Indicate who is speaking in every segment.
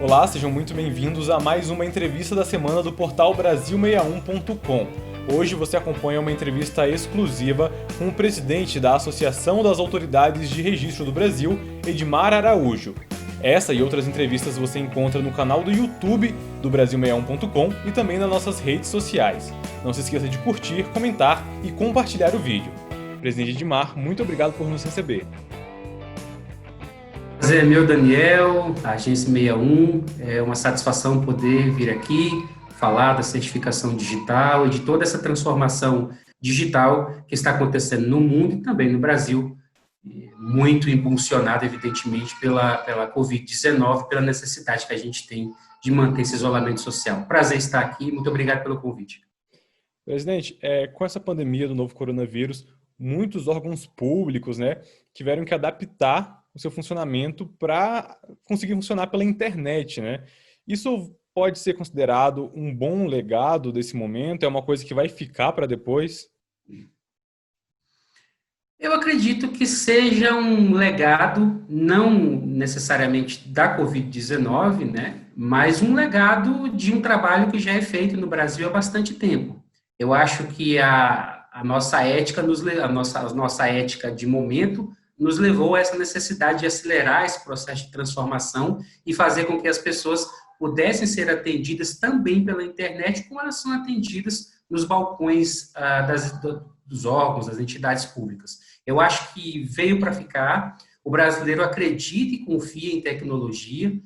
Speaker 1: Olá, sejam muito bem-vindos a mais uma entrevista da semana do portal Brasil61.com. Hoje você acompanha uma entrevista exclusiva com o presidente da Associação das Autoridades de Registro do Brasil, Edmar Araújo. Essa e outras entrevistas você encontra no canal do YouTube do Brasil61.com e também nas nossas redes sociais. Não se esqueça de curtir, comentar e compartilhar o vídeo. Presidente Edmar, muito obrigado por nos receber.
Speaker 2: Prazer é meu, Daniel, a Agência 61. É uma satisfação poder vir aqui falar da certificação digital e de toda essa transformação digital que está acontecendo no mundo e também no Brasil, muito impulsionada, evidentemente, pela Covid-19, pela necessidade que a gente tem de manter esse isolamento social. Prazer estar aqui, muito obrigado pelo convite.
Speaker 1: Presidente, com essa pandemia do novo coronavírus, muitos órgãos públicos, tiveram que adaptar o seu funcionamento para conseguir funcionar pela internet, Isso pode ser considerado um bom legado desse momento? É uma coisa que vai ficar para depois?
Speaker 2: Eu acredito que seja um legado, não necessariamente da Covid-19, mas um legado de um trabalho que já é feito no Brasil há bastante tempo. Eu acho que a nossa ética, a nossa ética de momento, nos levou a essa necessidade de acelerar esse processo de transformação e fazer com que as pessoas pudessem ser atendidas também pela internet, como elas são atendidas nos balcões dos órgãos, das entidades públicas. Eu acho que veio para ficar, o brasileiro acredita e confia em tecnologia,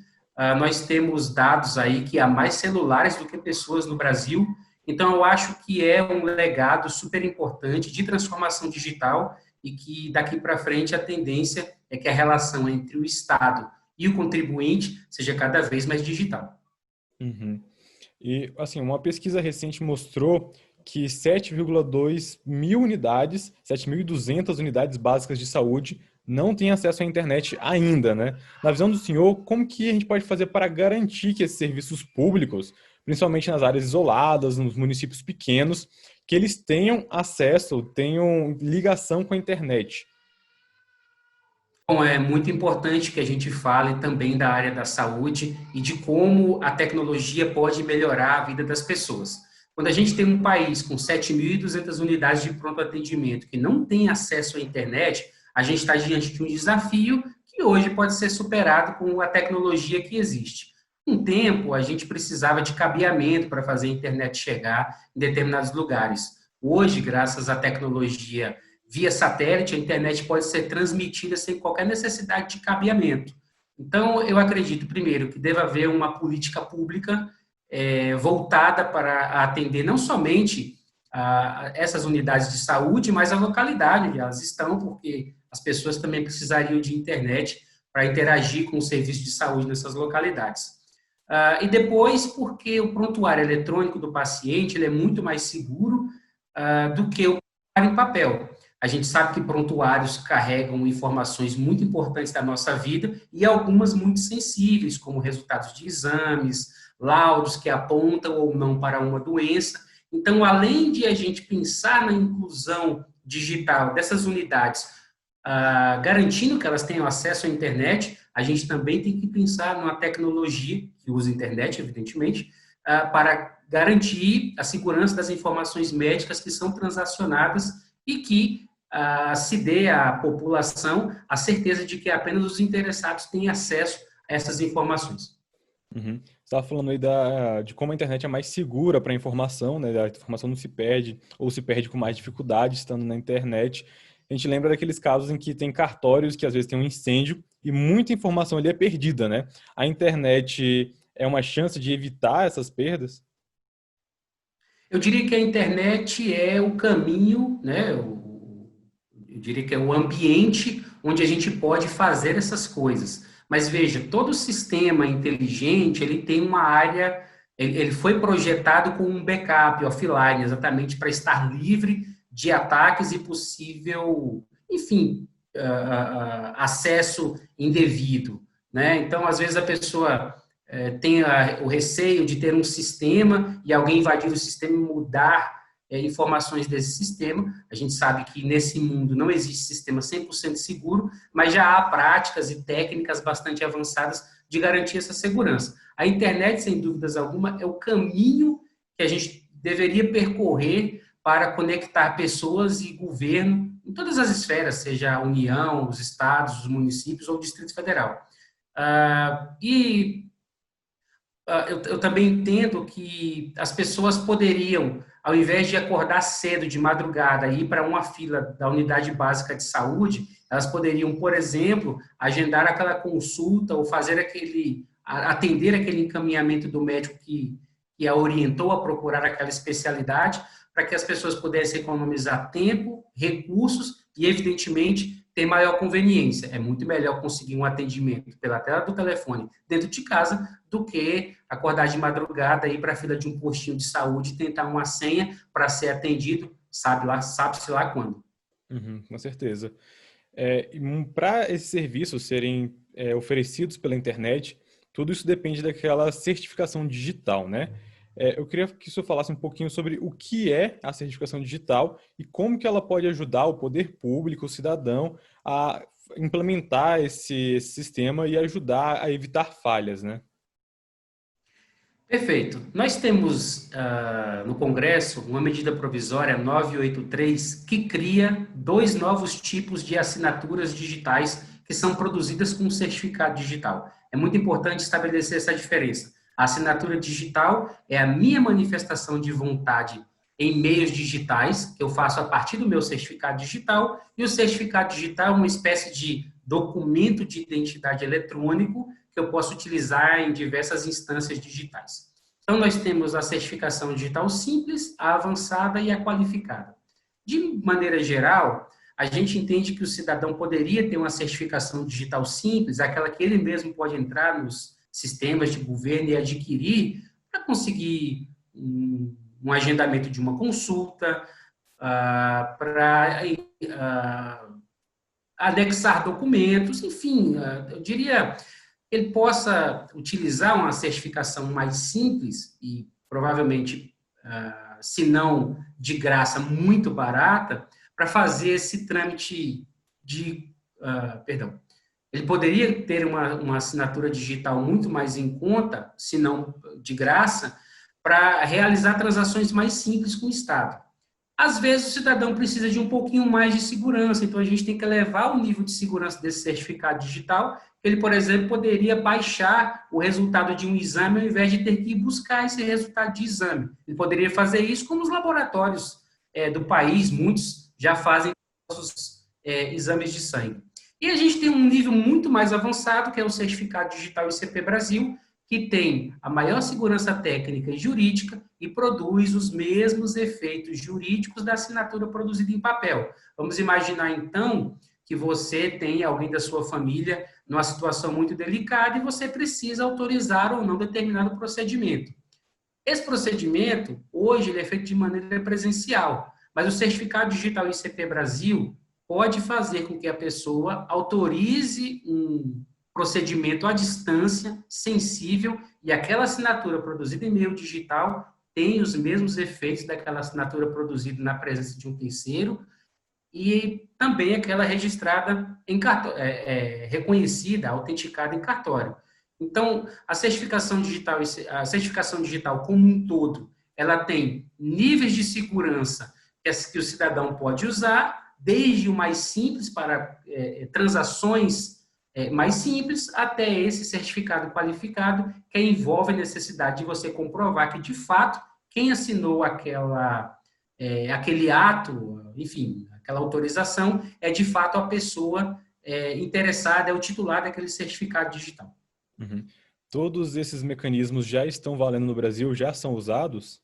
Speaker 2: nós temos dados aí que há mais celulares do que pessoas no Brasil, então eu acho que é um legado super importante de transformação digital e que daqui para frente a tendência é que a relação entre o Estado e o contribuinte seja cada vez mais digital.
Speaker 1: Uhum. E, assim, uma pesquisa recente mostrou que 7,2 mil unidades, 7.200 unidades básicas de saúde não têm acesso à internet ainda, Na visão do senhor, como que a gente pode fazer para garantir que esses serviços públicos, principalmente nas áreas isoladas, nos municípios pequenos, que eles tenham acesso, tenham ligação com a internet?
Speaker 2: Bom, é muito importante que a gente fale também da área da saúde e de como a tecnologia pode melhorar a vida das pessoas. Quando a gente tem um país com 7.200 unidades de pronto atendimento que não tem acesso à internet, a gente está diante de um desafio que hoje pode ser superado com a tecnologia que existe. Um tempo, a gente precisava de cabeamento para fazer a internet chegar em determinados lugares. Hoje, graças à tecnologia via satélite, a internet pode ser transmitida sem qualquer necessidade de cabeamento. Então, eu acredito, primeiro, que deve haver uma política pública voltada para atender não somente essas unidades de saúde, mas a localidade onde elas estão, porque as pessoas também precisariam de internet para interagir com o serviço de saúde nessas localidades. E depois, porque o prontuário eletrônico do paciente ele é muito mais seguro do que o prontuário em papel. A gente sabe que prontuários carregam informações muito importantes da nossa vida e algumas muito sensíveis, como resultados de exames, laudos que apontam ou não para uma doença. Então, além de a gente pensar na inclusão digital dessas unidades, garantindo que elas tenham acesso à internet, a gente também tem que pensar numa tecnologia que usa a internet, evidentemente, para garantir a segurança das informações médicas que são transacionadas e que se dê à população a certeza de que apenas os interessados têm acesso a essas informações.
Speaker 1: Uhum. Você estava falando aí de como a internet é mais segura para a informação, A informação não se perde ou se perde com mais dificuldade estando na internet. A gente lembra daqueles casos em que tem cartórios que às vezes tem um incêndio e muita informação ali é perdida, A internet é uma chance de evitar essas perdas?
Speaker 2: Eu diria que a internet é o caminho, eu diria que é o ambiente onde a gente pode fazer essas coisas. Mas veja, todo sistema inteligente, ele tem uma área, ele foi projetado com um backup offline, exatamente para estar livre de ataques e possível, enfim, acesso indevido, Então, às vezes a pessoa tem o receio de ter um sistema e alguém invadir o sistema e mudar informações desse sistema. A gente sabe que nesse mundo não existe sistema 100% seguro, mas já há práticas e técnicas bastante avançadas de garantir essa segurança. A internet, sem dúvidas alguma, é o caminho que a gente deveria percorrer para conectar pessoas e governo em todas as esferas, seja a União, os estados, os municípios ou o Distrito Federal. Eu também entendo que as pessoas poderiam, ao invés de acordar cedo, de madrugada, e ir para uma fila da unidade básica de saúde, elas poderiam, por exemplo, agendar aquela consulta ou atender aquele encaminhamento do médico que a orientou a procurar aquela especialidade, para que as pessoas pudessem economizar tempo, recursos e, evidentemente, ter maior conveniência. É muito melhor conseguir um atendimento pela tela do telefone dentro de casa do que acordar de madrugada e ir para a fila de um postinho de saúde e tentar uma senha para ser atendido, sabe-se lá quando.
Speaker 1: Com certeza. Para esses serviços serem oferecidos pela internet, tudo isso depende daquela certificação digital, né? Eu queria que o senhor falasse um pouquinho sobre o que é a certificação digital e como que ela pode ajudar o poder público, o cidadão, a implementar esse sistema e ajudar a evitar falhas, né?
Speaker 2: Perfeito. Nós temos no Congresso uma medida provisória 983 que cria 2 novos tipos de assinaturas digitais que são produzidas com certificado digital. É muito importante estabelecer essa diferença. A assinatura digital é a minha manifestação de vontade em meios digitais, que eu faço a partir do meu certificado digital, e o certificado digital é uma espécie de documento de identidade eletrônico que eu posso utilizar em diversas instâncias digitais. Então, nós temos a certificação digital simples, a avançada e a qualificada. De maneira geral, a gente entende que o cidadão poderia ter uma certificação digital simples, aquela que ele mesmo pode entrar nos sistemas de governo e adquirir para conseguir um agendamento de uma consulta, para anexar documentos, enfim, eu diria ele possa utilizar uma certificação mais simples e provavelmente, se não de graça, muito barata, para fazer esse trâmite Ele poderia ter uma assinatura digital muito mais em conta, se não de graça, para realizar transações mais simples com o Estado. Às vezes, o cidadão precisa de um pouquinho mais de segurança, então a gente tem que elevar o nível de segurança desse certificado digital. Ele, por exemplo, poderia baixar o resultado de um exame ao invés de ter que ir buscar esse resultado de exame. Ele poderia fazer isso como os laboratórios do país, muitos já fazem nossos exames de sangue. E a gente tem um nível muito mais avançado, que é o certificado digital ICP Brasil, que tem a maior segurança técnica e jurídica e produz os mesmos efeitos jurídicos da assinatura produzida em papel. Vamos imaginar, então, que você tem alguém da sua família numa situação muito delicada e você precisa autorizar ou não determinado procedimento. Esse procedimento, hoje, ele é feito de maneira presencial, mas o certificado digital ICP Brasil pode fazer com que a pessoa autorize um procedimento à distância, sensível, e aquela assinatura produzida em meio digital tem os mesmos efeitos daquela assinatura produzida na presença de um terceiro e também aquela registrada em reconhecida, autenticada em cartório. Então, a certificação digital como um todo, ela tem níveis de segurança que o cidadão pode usar, desde o mais simples para transações mais simples, até esse certificado qualificado, que envolve a necessidade de você comprovar que, de fato, quem assinou aquele ato, enfim, aquela autorização, é, de fato, a pessoa interessada, é o titular daquele certificado digital.
Speaker 1: Uhum. Todos esses mecanismos já estão valendo no Brasil, já são usados?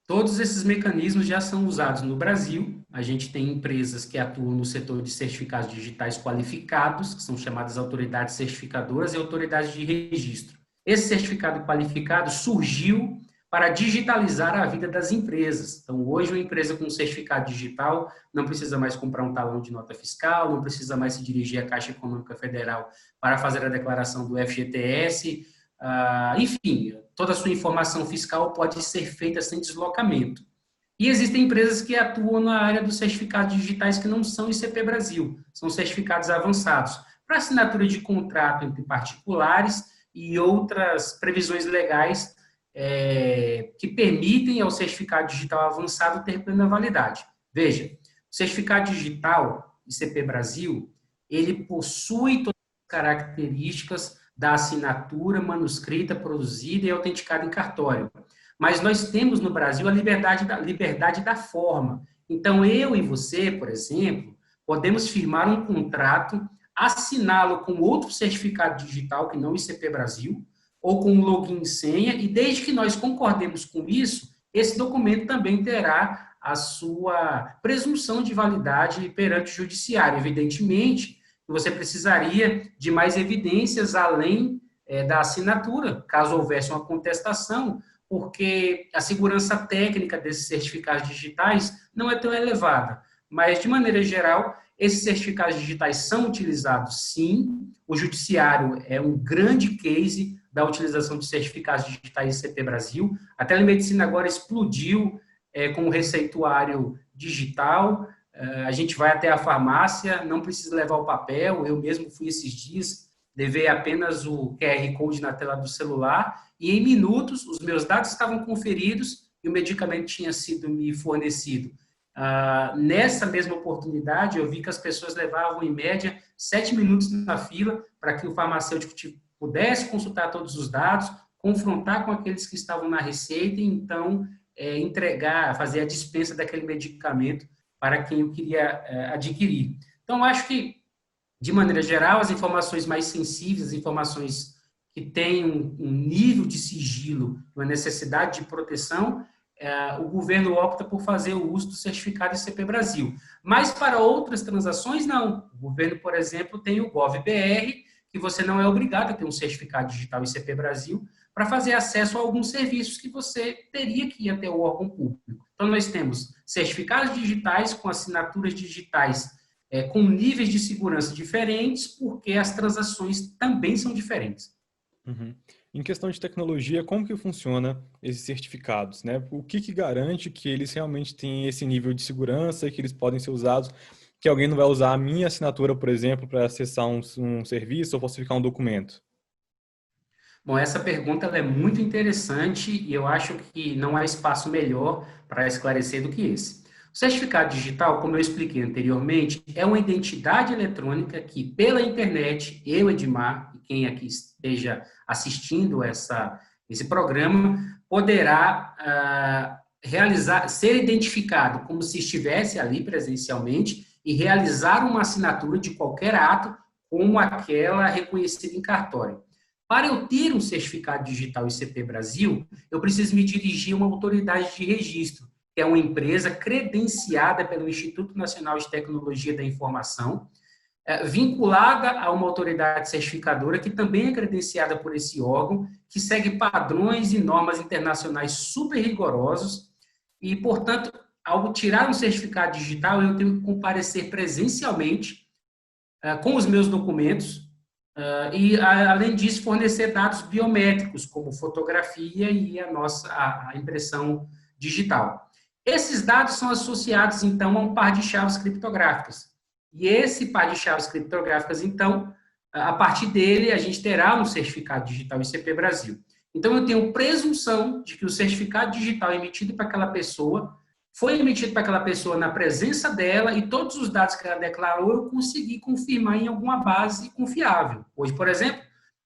Speaker 2: Todos esses mecanismos já são usados no Brasil. A gente tem empresas que atuam no setor de certificados digitais qualificados, que são chamadas autoridades certificadoras e autoridades de registro. Esse certificado qualificado surgiu para digitalizar a vida das empresas. Então, hoje, uma empresa com certificado digital não precisa mais comprar um talão de nota fiscal, não precisa mais se dirigir à Caixa Econômica Federal para fazer a declaração do FGTS, enfim, toda a sua informação fiscal pode ser feita sem deslocamento. E existem empresas que atuam na área dos certificados digitais que não são ICP Brasil, são certificados avançados. para assinatura de contrato entre particulares e outras previsões legais que permitem ao certificado digital avançado ter plena validade. Veja, o certificado digital ICP Brasil, ele possui todas as características da assinatura manuscrita, produzida e autenticada em cartório. Mas nós temos no Brasil a liberdade da forma. Então, eu e você, por exemplo, podemos firmar um contrato, assiná-lo com outro certificado digital, que não o ICP Brasil, ou com um login e senha, e desde que nós concordemos com isso, esse documento também terá a sua presunção de validade perante o judiciário. Evidentemente, você precisaria de mais evidências além da assinatura, caso houvesse uma contestação, porque a segurança técnica desses certificados digitais não é tão elevada. Mas, de maneira geral, esses certificados digitais são utilizados, sim. O judiciário é um grande case da utilização de certificados digitais ICP Brasil. A telemedicina agora explodiu com o receituário digital. A gente vai até a farmácia, não precisa levar o papel. Eu mesmo fui esses dias, levei apenas o QR Code na tela do celular e, em minutos, os meus dados estavam conferidos e o medicamento tinha sido me fornecido. Nessa mesma oportunidade, eu vi que as pessoas levavam, em média, 7 minutos na fila para que o farmacêutico pudesse consultar todos os dados, confrontar com aqueles que estavam na receita e, então, fazer a dispensa daquele medicamento para quem eu queria adquirir. Então, eu acho que, de maneira geral, as informações mais sensíveis, as informações que têm um nível de sigilo, uma necessidade de proteção, o governo opta por fazer o uso do certificado ICP Brasil. Mas para outras transações, não. O governo, por exemplo, tem o GovBR, que você não é obrigado a ter um certificado digital ICP Brasil para fazer acesso a alguns serviços que você teria que ir até o órgão público. Então, nós temos certificados digitais com assinaturas digitais com níveis de segurança diferentes, porque as transações também são diferentes.
Speaker 1: Uhum. Em questão de tecnologia, como que funciona esses certificados, né? O que garante que eles realmente têm esse nível de segurança e que eles podem ser usados, que alguém não vai usar a minha assinatura, por exemplo, para acessar um serviço ou falsificar um documento?
Speaker 2: Bom, essa pergunta ela é muito interessante e eu acho que não há espaço melhor para esclarecer do que esse. O certificado digital, como eu expliquei anteriormente, é uma identidade eletrônica que, pela internet, eu, Edmar, e quem aqui esteja assistindo esse programa, poderá ser identificado como se estivesse ali presencialmente e realizar uma assinatura de qualquer ato como aquela reconhecida em cartório. Para eu ter um certificado digital ICP Brasil, eu preciso me dirigir a uma autoridade de registro, que é uma empresa credenciada pelo Instituto Nacional de Tecnologia da Informação, vinculada a uma autoridade certificadora que também é credenciada por esse órgão, que segue padrões e normas internacionais super rigorosos e, portanto, ao tirar um certificado digital, eu tenho que comparecer presencialmente com os meus documentos e, além disso, fornecer dados biométricos, como fotografia e a impressão digital. Esses dados são associados, então, a um par de chaves criptográficas. E esse par de chaves criptográficas, então, a partir dele, a gente terá um certificado digital ICP Brasil. Então, eu tenho presunção de que o certificado digital emitido para aquela pessoa foi emitido para aquela pessoa na presença dela e todos os dados que ela declarou eu consegui confirmar em alguma base confiável. Hoje, por exemplo,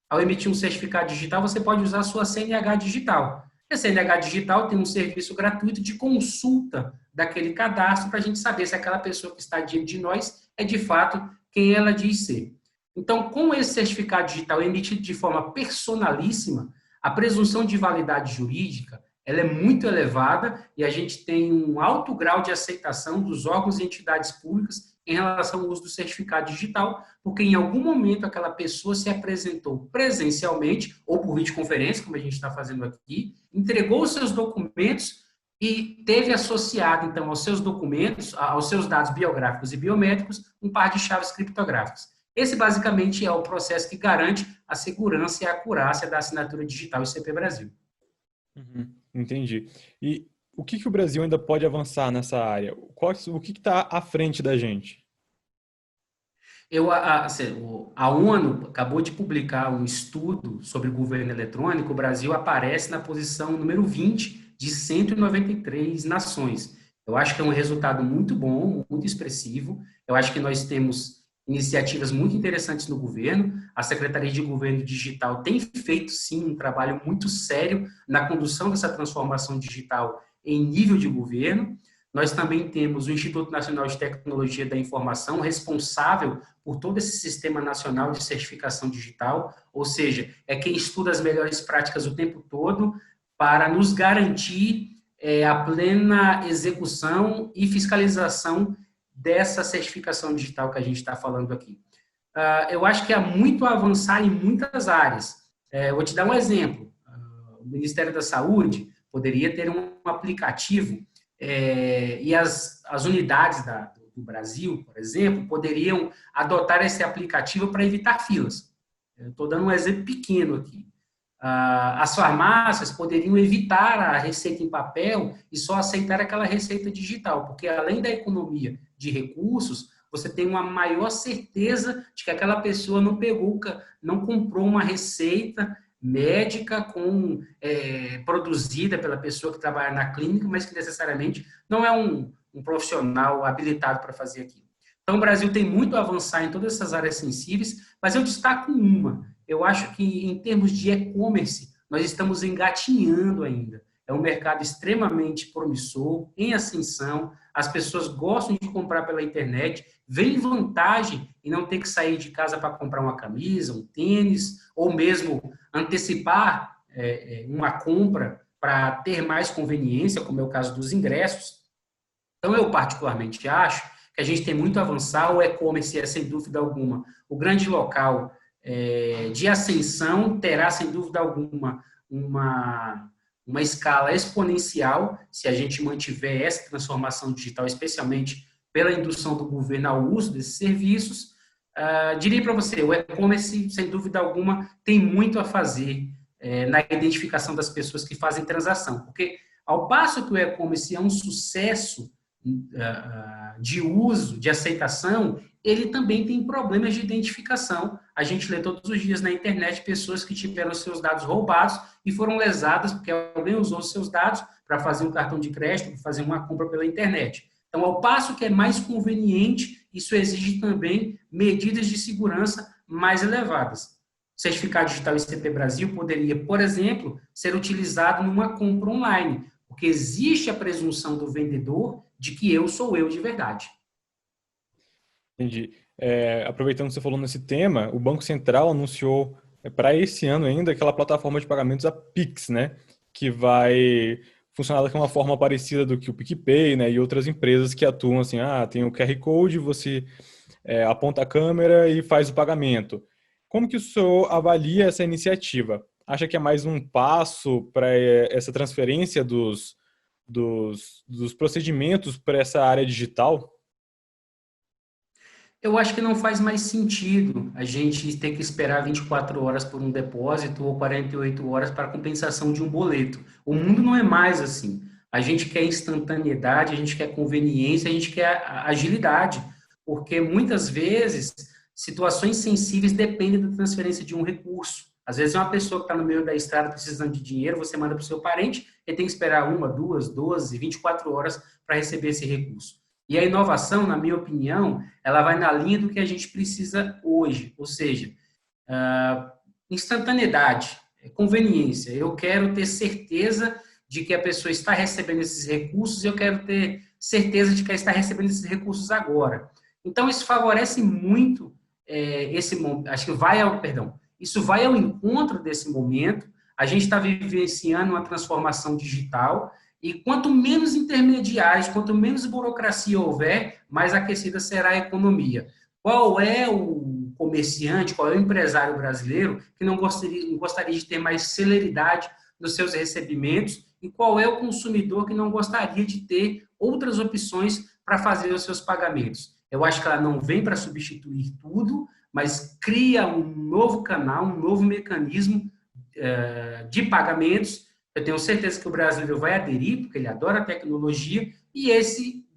Speaker 2: ao emitir um certificado digital, você pode usar a sua CNH digital. A CNH digital tem um serviço gratuito de consulta daquele cadastro para a gente saber se aquela pessoa que está diante de nós é, de fato, quem ela diz ser. Então, com esse certificado digital emitido de forma personalíssima, a presunção de validade jurídica ela é muito elevada e a gente tem um alto grau de aceitação dos órgãos e entidades públicas em relação ao uso do certificado digital, porque em algum momento aquela pessoa se apresentou presencialmente ou por videoconferência, como a gente está fazendo aqui, entregou os seus documentos e teve associado, então, aos seus documentos, aos seus dados biográficos e biométricos, um par de chaves criptográficas. Esse, basicamente, é o processo que garante a segurança e a acurácia da assinatura digital ICP Brasil.
Speaker 1: Uhum, entendi. E o que o Brasil ainda pode avançar nessa área? O que está à frente da gente?
Speaker 2: A ONU acabou de publicar um estudo sobre governo eletrônico. O Brasil aparece na posição número 20 de 193 nações. Eu acho que é um resultado muito bom, muito expressivo. Eu acho que nós temos iniciativas muito interessantes no governo. A Secretaria de Governo Digital tem feito, sim, um trabalho muito sério na condução dessa transformação digital em nível de governo. Nós também temos o Instituto Nacional de Tecnologia da Informação, responsável por todo esse sistema nacional de certificação digital, ou seja, é quem estuda as melhores práticas o tempo todo para nos garantir a plena execução e fiscalização dessa certificação digital que a gente está falando aqui. Eu acho que há muito a avançar em muitas áreas. Vou te dar um exemplo. O Ministério da Saúde poderia ter um aplicativo e as unidades do Brasil, por exemplo, poderiam adotar esse aplicativo para evitar filas. Estou dando um exemplo pequeno aqui. As farmácias poderiam evitar a receita em papel e só aceitar aquela receita digital, porque além da economia de recursos, você tem uma maior certeza de que aquela pessoa não comprou uma receita médica produzida pela pessoa que trabalha na clínica, mas que necessariamente não é um profissional habilitado para fazer aquilo. Então, o Brasil tem muito a avançar em todas essas áreas sensíveis, mas eu destaco uma. Eu acho que, em termos de e-commerce, nós estamos engatinhando ainda. É um mercado extremamente promissor, em ascensão, as pessoas gostam de comprar pela internet, veem vantagem em não ter que sair de casa para comprar uma camisa, um tênis, ou mesmo antecipar uma compra para ter mais conveniência, como é o caso dos ingressos. Então, eu particularmente acho que a gente tem muito a avançar. O e-commerce é, sem dúvida alguma, o grande local de ascensão, terá, sem dúvida alguma, uma escala exponencial se a gente mantiver essa transformação digital, especialmente pela indução do governo ao uso desses serviços. Diria para você, o e-commerce, sem dúvida alguma, tem muito a fazer na identificação das pessoas que fazem transação, porque ao passo que o e-commerce é um sucesso de uso, de aceitação, ele também tem problemas de identificação. A gente lê todos os dias na internet pessoas que tiveram seus dados roubados e foram lesadas porque alguém usou seus dados para fazer um cartão de crédito, para fazer uma compra pela internet. Então, ao passo que é mais conveniente, isso exige também medidas de segurança mais elevadas. O certificado digital ICP Brasil poderia, por exemplo, ser utilizado numa compra online, porque existe a presunção do vendedor de que eu sou eu de verdade.
Speaker 1: Entendi. Aproveitando que você falou nesse tema, o Banco Central anunciou para esse ano ainda aquela plataforma de pagamentos, a Pix, né? Que vai funcionar de uma forma parecida do que o PicPay, né? E outras empresas que atuam assim, tem o QR Code, você aponta a câmera e faz o pagamento. Como que o senhor avalia essa iniciativa? Acha que é mais um passo para essa transferência dos procedimentos para essa área digital?
Speaker 2: Eu acho que não faz mais sentido a gente ter que esperar 24 horas por um depósito ou 48 horas para a compensação de um boleto. O mundo não é mais assim. A gente quer instantaneidade, a gente quer conveniência, a gente quer agilidade, porque muitas vezes situações sensíveis dependem da transferência de um recurso. Às vezes é uma pessoa que está no meio da estrada precisando de dinheiro, você manda para o seu parente, ele tem que esperar 1, 2, 12, 24 horas para receber esse recurso. E a inovação, na minha opinião, ela vai na linha do que a gente precisa hoje, ou seja, instantaneidade, conveniência. Eu quero ter certeza de que a pessoa está recebendo esses recursos e eu quero ter certeza de que ela está recebendo esses recursos agora. Então, isso favorece muito acho que isso vai ao encontro desse momento. A gente está vivenciando uma transformação digital e quanto menos intermediários, quanto menos burocracia houver, mais aquecida será a economia. Qual é o comerciante, qual é o empresário brasileiro que não gostaria de ter mais celeridade nos seus recebimentos e qual é o consumidor que não gostaria de ter outras opções para fazer os seus pagamentos? Eu acho que ela não vem para substituir tudo, mas cria um novo canal, um novo mecanismo de pagamentos. Eu tenho certeza que o brasileiro vai aderir, porque ele adora a tecnologia, e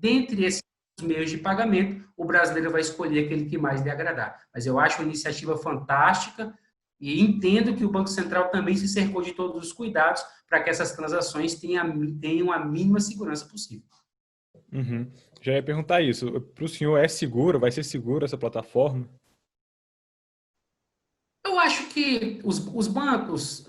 Speaker 2: dentre esses meios de pagamento, o brasileiro vai escolher aquele que mais lhe agradar. Mas eu acho uma iniciativa fantástica e entendo que o Banco Central também se cercou de todos os cuidados para que essas transações tenham a mínima segurança possível.
Speaker 1: Uhum. Já ia perguntar isso. Para o senhor é seguro? Vai ser seguro essa plataforma?
Speaker 2: Eu acho que os bancos,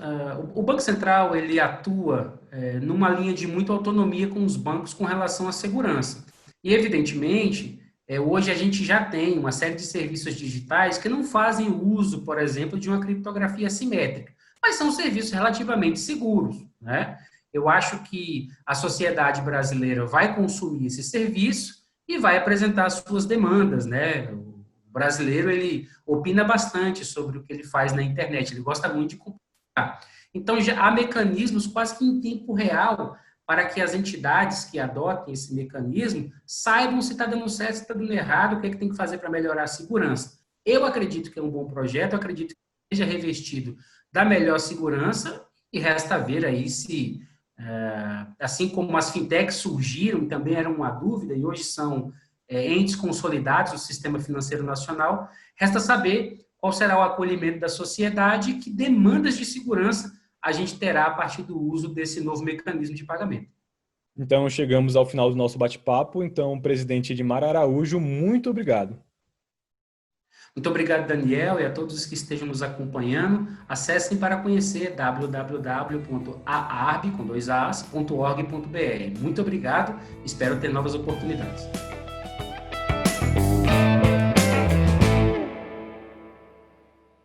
Speaker 2: o Banco Central, ele atua numa linha de muita autonomia com os bancos com relação à segurança. E, evidentemente, hoje a gente já tem uma série de serviços digitais que não fazem uso, por exemplo, de uma criptografia assimétrica, mas são serviços relativamente seguros, né? Eu acho que a sociedade brasileira vai consumir esse serviço e vai apresentar as suas demandas, né? O brasileiro, ele opina bastante sobre o que ele faz na internet, ele gosta muito de compartilhar. Então, já há mecanismos quase que em tempo real para que as entidades que adotem esse mecanismo saibam se está dando certo, se está dando errado, o que é que tem que fazer para melhorar a segurança. Eu acredito que é um bom projeto, eu acredito que seja revestido da melhor segurança e resta ver aí se, assim como as fintechs surgiram, também era uma dúvida, e hoje são entes consolidados do sistema financeiro nacional, resta saber qual será o acolhimento da sociedade e que demandas de segurança a gente terá a partir do uso desse novo mecanismo de pagamento.
Speaker 1: Então, chegamos ao final do nosso bate-papo. Então, presidente Edmar Araújo, muito obrigado.
Speaker 2: Muito obrigado, Daniel, e a todos os que estejam nos acompanhando. Acessem para conhecer www.aarb.org.br. Muito obrigado, espero ter novas oportunidades.